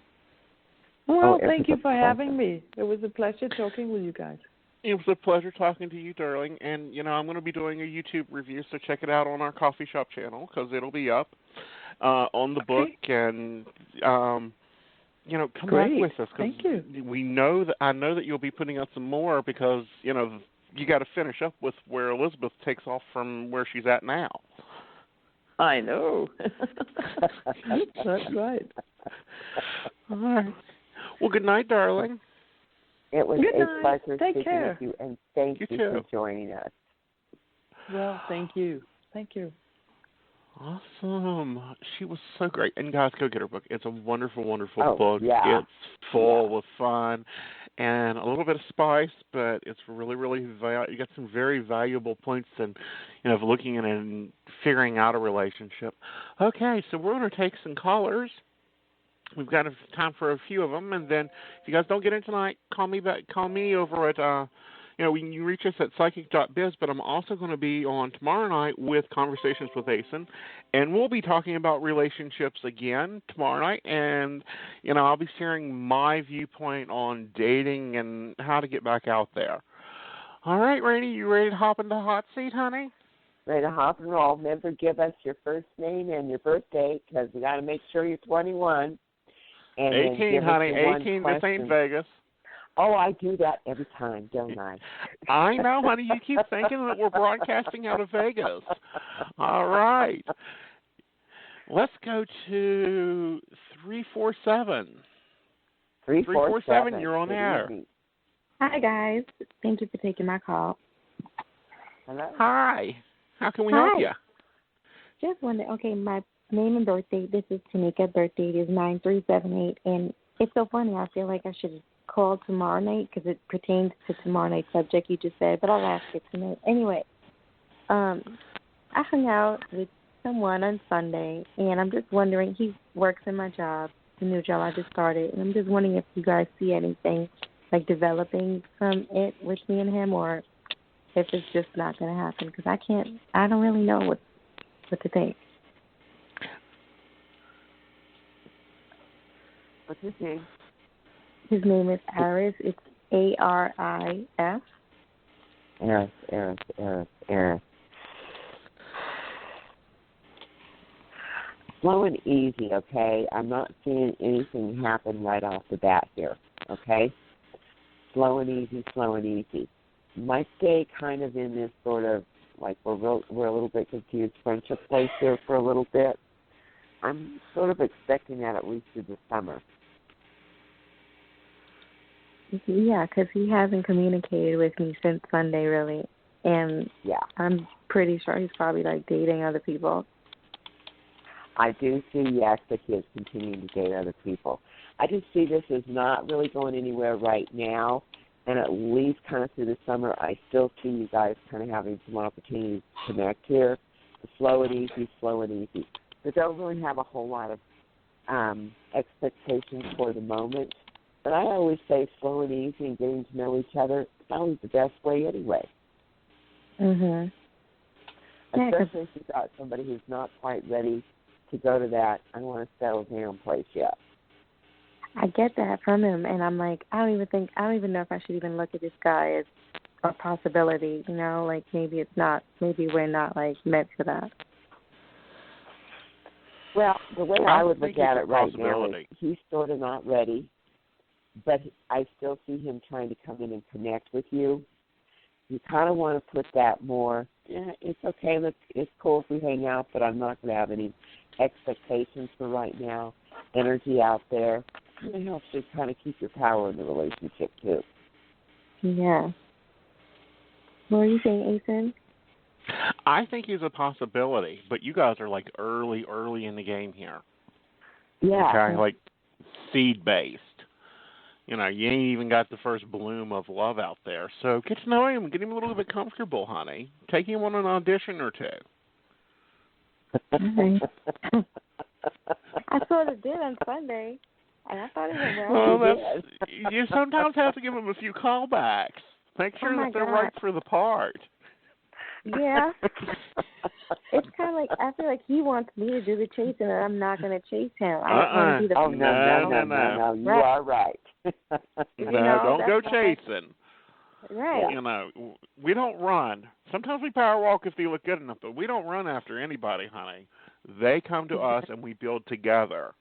Well, thank you for having me. It was a pleasure talking with you guys. It was a pleasure talking to you, darling. And, I'm going to be doing a YouTube review, so check it out on our coffee shop channel because it'll be up on the book. And, come back with us. Thank you. I know that you'll be putting out some more because, you got to finish up with where Elizabeth takes off from where she's at now. I know. That's right. All right. Well, good night, darling. It was a pleasure speaking with you, and thank you for joining us. Well, thank you. Thank you. Awesome. She was so great. And, guys, go get her book. It's a wonderful, wonderful book. Yeah. It's full of fun and a little bit of spice, but it's really, really you got some very valuable points in, of looking at it and figuring out a relationship. Okay, so we're going to take some callers. We've got time for a few of them, and then if you guys don't get in tonight, call me over at, you reach us at psychic.biz, but I'm also going to be on tomorrow night with Conversations with Aeson, and we'll be talking about relationships again tomorrow night, and, I'll be sharing my viewpoint on dating and how to get back out there. All right, Raine, you ready to hop in the hot seat, honey? Ready to hop and roll. Remember, give us your first name and your birthday, because we got to make sure you're 21. And 18, honey, 18, this ain't Vegas. Oh, I do that every time, don't I? I know, honey. You keep thinking that we're broadcasting out of Vegas. All right. Let's go to 347. 347, you're on air. Hi, guys. Thank you for taking my call. Hello. Hi. How can we help you? Just wondering, okay, my name and birthday, this is Tanika, birthday is 9378, and it's so funny, I feel like I should call tomorrow night because it pertains to tomorrow night's subject you just said, but I'll ask it tonight. Anyway, I hung out with someone on Sunday, and I'm just wondering, he works in my job, the new job I just started, and I'm just wondering if you guys see anything like developing from it with me and him, or if it's just not going to happen, because I don't really know what to think. What's his name? His name is Aris. It's ARIF. Aris. Slow and easy, okay? I'm not seeing anything happen right off the bat here, okay? Slow and easy. Might stay kind of in this sort of, like, we're a little bit confused friendship place here for a little bit. I'm sort of expecting that at least through the summer. Yeah, because he hasn't communicated with me since Sunday, really. And I'm pretty sure he's probably, like, dating other people. I do see, yes, that he is continuing to date other people. I just see this as not really going anywhere right now, and at least kind of through the summer, I still see you guys kind of having some opportunities to connect here. Slow and easy. But don't really have a whole lot of expectations for the moment. But I always say slow and easy and getting to know each other is always the best way anyway. Mhm. Especially if you've got somebody who's not quite ready to go to that, I want to settle down place yet. I get that from him, and I'm like, I don't even know if I should even look at this guy as a possibility, you know, like maybe we're not, like, meant for that. Well, the way I would look at it right now is he's sort of not ready, but I still see him trying to come in and connect with you. You kind of want to put that more, it's okay, it's cool if we hang out, but I'm not going to have any expectations for right now, energy out there. It helps you kind of keep your power in the relationship, too. Yeah. What are you saying, Aeson? I think he's a possibility, but you guys are, like, early in the game here. Yeah. Okay, like seed-based. You know, you ain't even got the first bloom of love out there. So get to know him, get him a little bit comfortable, honey. Take him on an audition or two. I sort of did on Sunday, and I thought it went well. Well, you sometimes have to give him a few callbacks. Make sure that they're right for the part. Yeah. It's kind of like, I feel like he wants me to do the chasing, and I'm not going to chase him. I don't want to be the No. You are right. Don't go chasing. Right. You know, we don't run. Sometimes we power walk if they look good enough, but we don't run after anybody, honey. They come to us and we build together.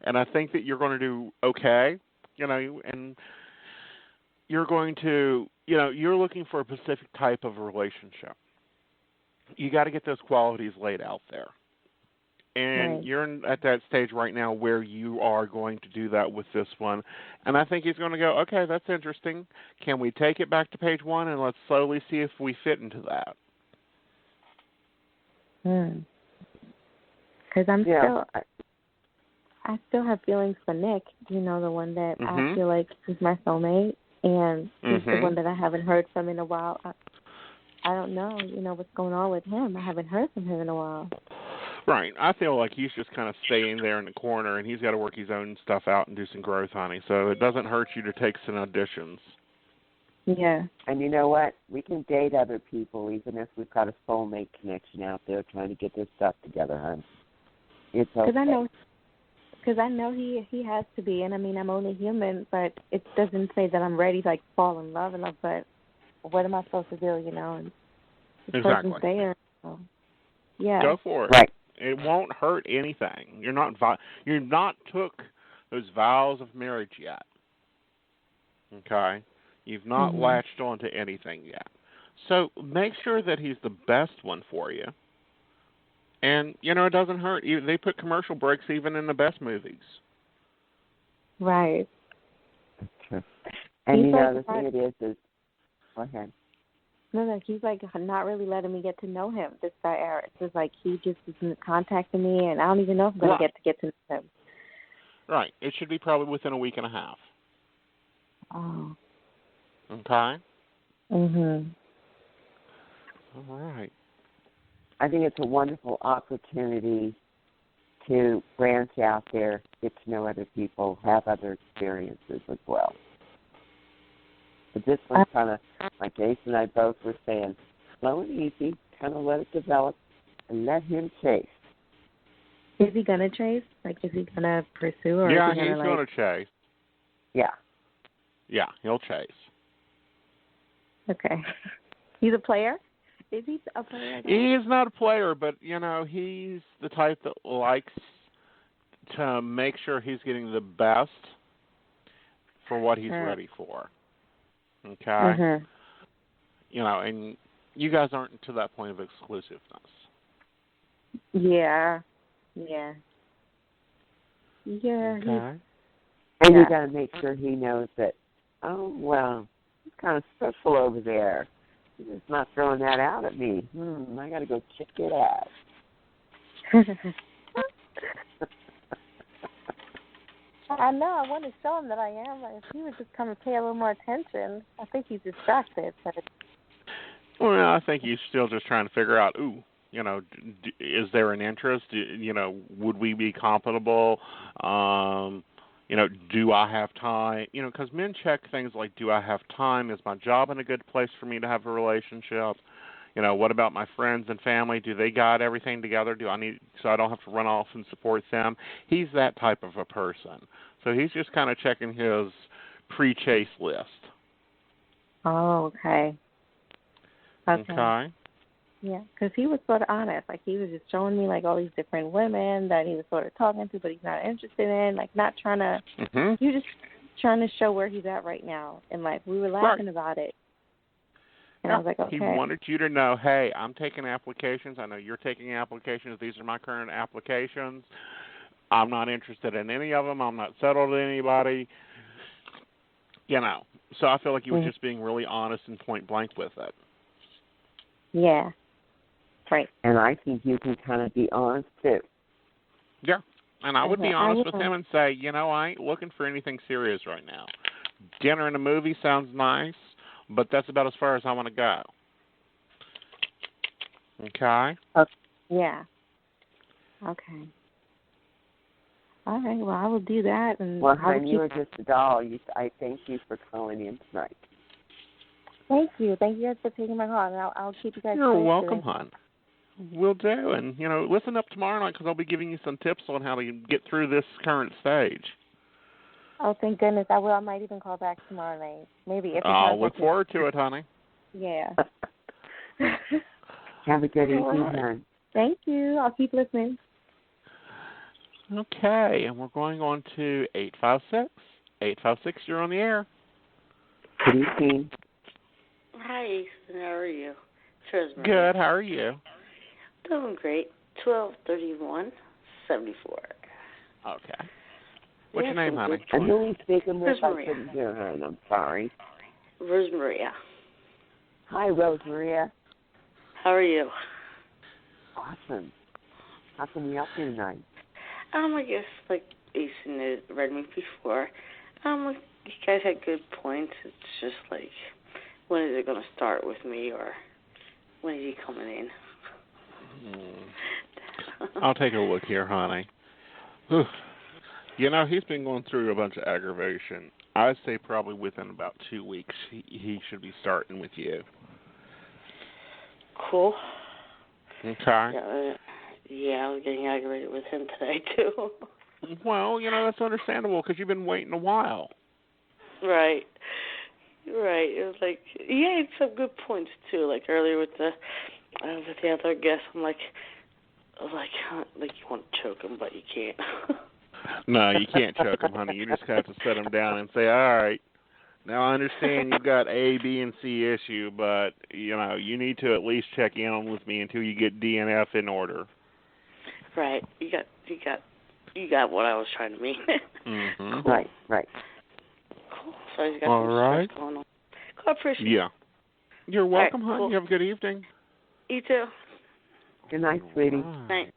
And I think that you're going to do okay, you know, and you're going to, you know, you're looking for a specific type of relationship. You got to get those qualities laid out there. And you're at that stage right now where you are going to do that with this one. And I think he's going to go, okay, that's interesting. Can we take it back to page one and let's slowly see if we fit into that? Because I still have feelings for Nick, you know, the one that I feel like is my soulmate. And he's the one that I haven't heard from in a while. I don't know, you know, what's going on with him. I haven't heard from him in a while. Right. I feel like he's just kind of staying there in the corner, and he's got to work his own stuff out and do some growth, honey. So it doesn't hurt you to take some auditions. Yeah. And you know what? We can date other people even if we've got a soulmate connection out there trying to get this stuff together, hon. It's okay. Because I know he has to be, and I mean, I'm only human, but it doesn't say that I'm ready to, like, fall in love, but what am I supposed to do, you know? And this person's there, so, yeah. Go for it. Right. It won't hurt anything. You're not took those vows of marriage yet. Okay? You've not latched onto anything yet. So make sure that he's the best one for you. And, you know, it doesn't hurt. They put commercial breaks even in the best movies. Right. And, you know, the thing it is, go ahead. No, he's like not really letting me get to know him. This guy Eric, it's like he just isn't contacting me, and I don't even know if I'm gonna get to know him. Right. It should be probably within a week and a half. Oh. Okay. Mhm. All right. I think it's a wonderful opportunity to branch out there, get to know other people, have other experiences as well. But this one's kind of, like Ace and I both were saying, slow and easy, kind of let it develop, and let him chase. Is he going to chase? Like, is he going to pursue? Or yeah, is he he's going to chase. Yeah. Yeah, he'll chase. Okay. He's a player? Is he a player? He is not a player, but, he's the type that likes to make sure he's getting the best for what he's ready for. Okay? Mm-hmm. And you guys aren't to that point of exclusiveness. Yeah. Yeah. Yeah. Okay. And you got to make sure he knows that, oh, well, he's kind of special over there. He's just not throwing that out at me. I got to go check it out. I know. I want to show him that I am. Like, if he would just come and pay a little more attention. I think he's distracted. But Well, I think he's still just trying to figure out, is there an interest? Would we be compatible? Do I have time? Because men check things like, do I have time? Is my job in a good place for me to have a relationship? What about my friends and family? Do they got everything together? So I don't have to run off and support them? He's that type of a person. So he's just kind of checking his pre-chase list. Oh, okay. Okay. Yeah, because he was sort of honest. Like, he was just showing me, like, all these different women that he was sort of talking to, but he's not interested in. Like, not trying to, he was just trying to show where he's at right now. And, like, we were laughing about it. And I was like, okay. He wanted you to know, hey, I'm taking applications. I know you're taking applications. These are my current applications. I'm not interested in any of them. I'm not settled with anybody. So I feel like he was just being really honest and point blank with it. Yeah. Right. And I think you can kind of be honest, too. Yeah. And I would be honest with him and say, I ain't looking for anything serious right now. Dinner and a movie sounds nice, but that's about as far as I want to go. Okay? Yeah. Okay. All right. Well, I will do that. And well, honey, you were just a doll. I thank you for calling in tonight. Thank you. Thank you guys for taking my call. And I'll keep you guys You're posted. welcome, hon. Will do. And, listen up tomorrow night because I'll be giving you some tips on how to get through this current stage. Oh, thank goodness. I will. I might even call back tomorrow night. Maybe. If I'll look forward to it, honey. Yeah. Have a good evening, hon. Thank you. I'll keep listening. Okay. And we're going on to 856. 856, you're on the air. Good evening. Hi, Aeson. How are you? Rosemary. Good. How are you? Doing great. 12/31/74. Okay. What's your name, honey? I'm only speaking with I couldn't hear her, and I'm sorry. Rosemaria. Hi, Rosemaria. How are you? Awesome. How can we help you tonight? I guess, like Aeson had read me before, you guys had good points. It's just like, when is it going to start with me, or when is he coming in? I'll take a look here, honey. He's been going through a bunch of aggravation. I'd say probably within about 2 weeks he should be starting with you. Cool. Okay. Yeah, I was getting aggravated with him today, too. Well, that's understandable because you've been waiting a while. Right. It was like, he had some good points, too. Like earlier with the other guest, I'm like, you want to choke him, but you can't. No, you can't choke him, honey. You just have to set him down and say, all right, now I understand you've got A, B, and C issue, but, you need to at least check in with me until you get D and F in order. Right. You got what I was trying to mean. Mm-hmm. Cool. Right. Cool. So he's got all some right. stuff going on. Cool, I appreciate it. Yeah. You're welcome, right, hon. cool. You have a good evening. You too. Good night, sweetie. Night.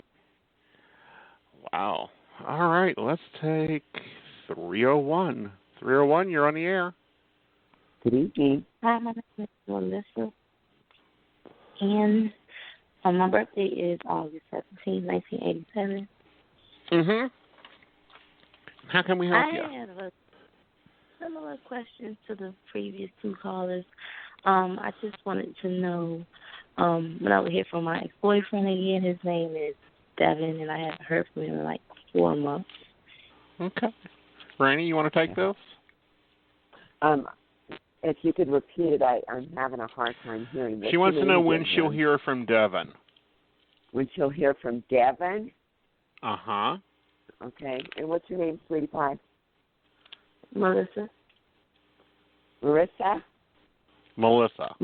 Wow. All right, let's take 301. 301, you're on the air. Good evening. Hi, my name is Melissa, and my birthday is August 17, 1987. How can we help you? I have a similar question to the previous two callers. I just wanted to know, when I would hear from my ex-boyfriend again, his name is Devin, and I haven't heard from him in like 4 months. Okay. Raine, you want to take this? If you could repeat it, I'm having a hard time hearing. She wants to know when she'll hear from Devin. When she'll hear from Devin? Uh-huh. Okay. And what's your name, sweetie pie? Melissa. Marissa? Melissa.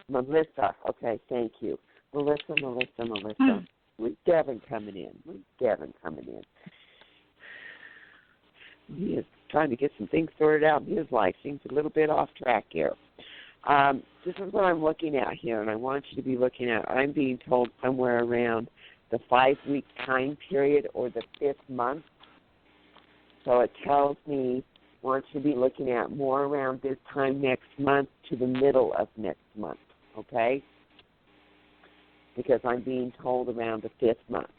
Melissa. Okay, thank you. Melissa. With Devin coming in. He is trying to get some things sorted out in his life. Seems a little bit off track here. This is what I'm looking at here, and I want you to be looking at. I'm being told somewhere around the 5-week time period or the 5th month. So it tells me I want you to be looking at more around this time next month to the middle of next month, okay? Because I'm being told around the 5th month.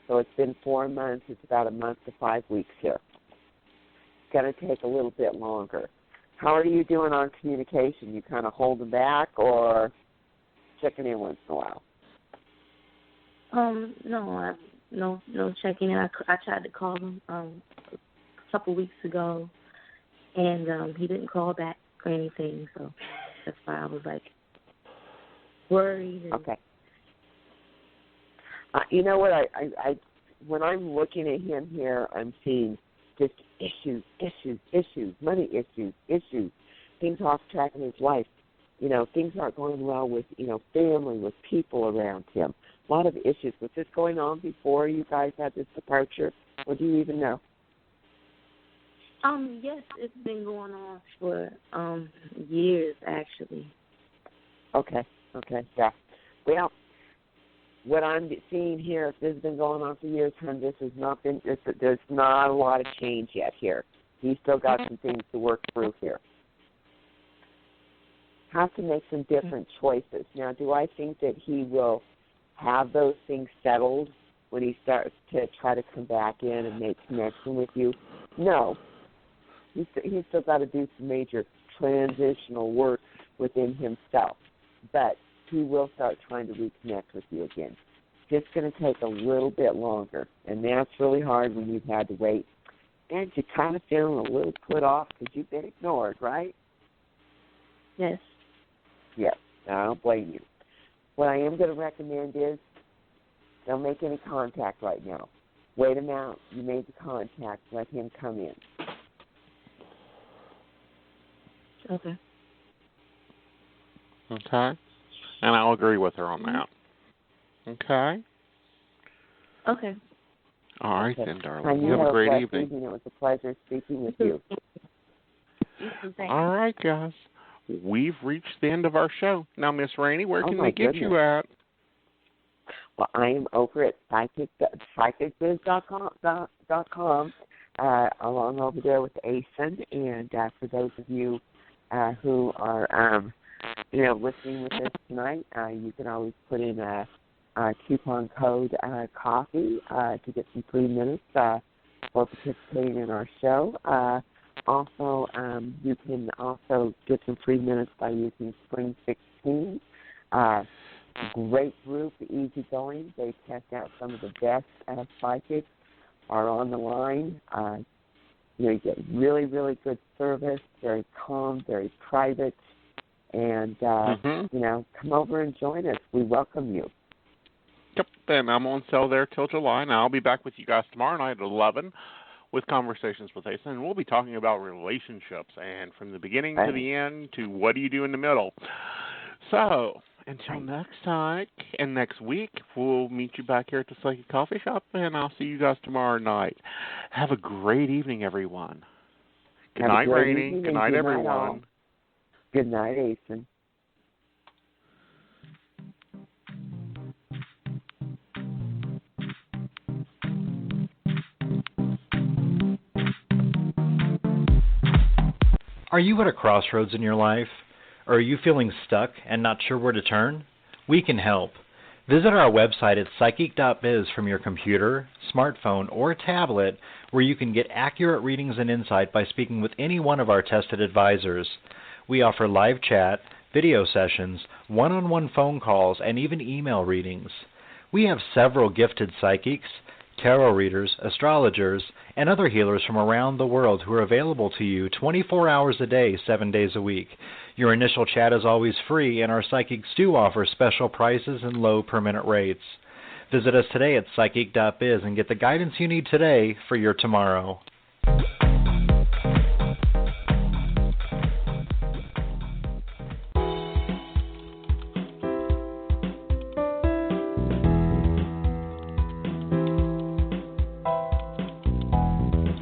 So it's been 4 months. It's about a month to 5 weeks here. It's going to take a little bit longer. How are you doing on communication? You kind of holding back or checking in once in a while? No checking in. I tried to call him a couple weeks ago, and he didn't call back or anything. So that's why I was like worried. Okay. You know what? I when I'm looking at him here, I'm seeing just issues, money issues, things off track in his life. You know, things aren't going well with, family, with people around him. A lot of issues. Was this going on before you guys had this departure, or do you even know? Yes, it's been going on for years, actually. Okay, yeah. Well, what I'm seeing here, if this has been going on for years, this has not been. There's not a lot of change yet here. He's still got some things to work through here. Has to make some different choices. Now, do I think that he will have those things settled when he starts to try to come back in and make connection with you? No. He's still got to do some major transitional work within himself. But he will start trying to reconnect with you again. It's going to take a little bit longer, and that's really hard when you've had to wait. And you're kind of feeling a little put off because you've been ignored, right? Yes. Yes, I don't blame you. What I am going to recommend is don't make any contact right now. Wait him out. You made the contact. Let him come in. Okay. Okay. And I'll agree with her on that. Okay? Okay. All right, okay. then, darling. You have a great evening. It was a pleasure speaking with you. All right, guys. We've reached the end of our show. Now, Miss Raine, where can we get you at? Well, I am over at psychicbiz.com, along over there with Aeson. And for those of you who are, listening with us tonight, you can always put in a coupon code coffee to get some free minutes for participating in our show. Also, you can also get some free minutes by using Spring 16. Great group, easygoing. They test out some of the best psychics, are on the line. You get really, really good service, very calm, very private. And, come over and join us. We welcome you. Yep, and I'm on sale there till July, and I'll be back with you guys tomorrow night at 11 with Conversations with Aeson, and we'll be talking about relationships, and from the beginning to the end to what do you do in the middle. So, until next time and next week, we'll meet you back here at the Psychic Coffee Shop, and I'll see you guys tomorrow night. Have a great evening, everyone. Good night, Raine. Good night, everyone. Good night, Aeson. Are you at a crossroads in your life? Or are you feeling stuck and not sure where to turn? We can help. Visit our website at psychic.biz from your computer, smartphone, or tablet, where you can get accurate readings and insight by speaking with any one of our tested advisors. We offer live chat, video sessions, one-on-one phone calls, and even email readings. We have several gifted psychics, tarot readers, astrologers, and other healers from around the world who are available to you 24 hours a day, 7 days a week. Your initial chat is always free, and our psychics do offer special prices and low per-minute rates. Visit us today at psychic.biz and get the guidance you need today for your tomorrow.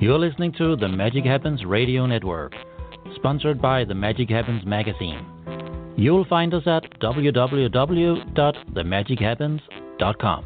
You're listening to the Magic Happens Radio Network, sponsored by the Magic Happens magazine. You'll find us at www.themagichappens.com.